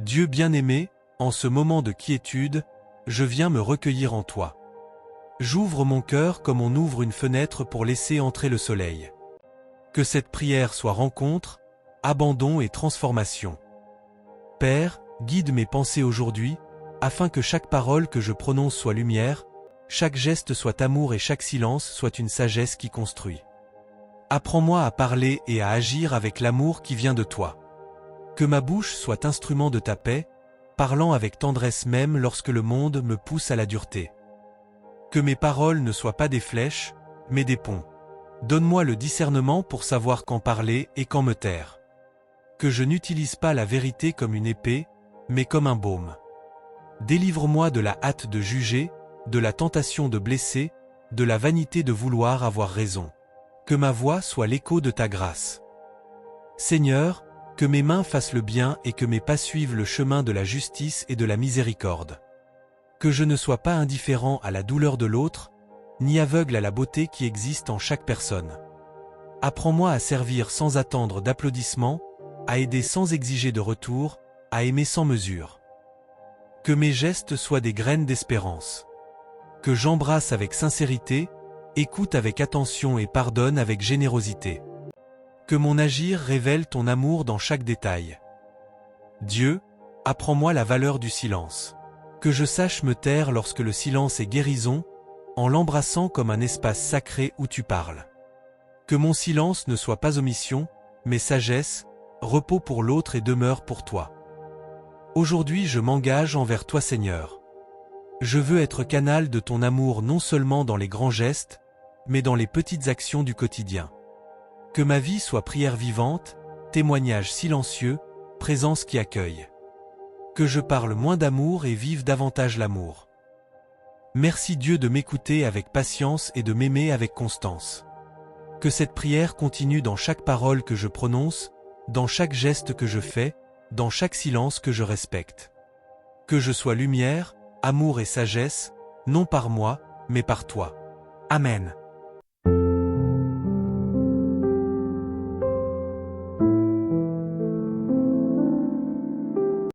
Dieu bien-aimé, en ce moment de quiétude, je viens me recueillir en toi. J'ouvre mon cœur comme on ouvre une fenêtre pour laisser entrer le soleil. Que cette prière soit rencontre, abandon et transformation. Père, guide mes pensées aujourd'hui, afin que chaque parole que je prononce soit lumière, chaque geste soit amour et chaque silence soit une sagesse qui construit. Apprends-moi à parler et à agir avec l'amour qui vient de toi. Que ma bouche soit instrument de ta paix, parlant avec tendresse même lorsque le monde me pousse à la dureté. Que mes paroles ne soient pas des flèches, mais des ponts. Donne-moi le discernement pour savoir quand parler et quand me taire. Que je n'utilise pas la vérité comme une épée, mais comme un baume. Délivre-moi de la hâte de juger, de la tentation de blesser, de la vanité de vouloir avoir raison. Que ma voix soit l'écho de ta grâce. Seigneur, que mes mains fassent le bien et que mes pas suivent le chemin de la justice et de la miséricorde. Que je ne sois pas indifférent à la douleur de l'autre, ni aveugle à la beauté qui existe en chaque personne. Apprends-moi à servir sans attendre d'applaudissements, à aider sans exiger de retour, à aimer sans mesure. Que mes gestes soient des graines d'espérance. Que j'embrasse avec sincérité, écoute avec attention et pardonne avec générosité. Que mon agir révèle ton amour dans chaque détail. Dieu, apprends-moi la valeur du silence. Que je sache me taire lorsque le silence est guérison, en l'embrassant comme un espace sacré où tu parles. Que mon silence ne soit pas omission, mais sagesse, repos pour l'autre et demeure pour toi. Aujourd'hui je m'engage envers toi Seigneur. Je veux être canal de ton amour non seulement dans les grands gestes, mais dans les petites actions du quotidien. Que ma vie soit prière vivante, témoignage silencieux, présence qui accueille. Que je parle moins d'amour et vive davantage l'amour. Merci Dieu de m'écouter avec patience et de m'aimer avec constance. Que cette prière continue dans chaque parole que je prononce, dans chaque geste que je fais, dans chaque silence que je respecte. Que je sois lumière, amour et sagesse, non par moi, mais par toi. Amen.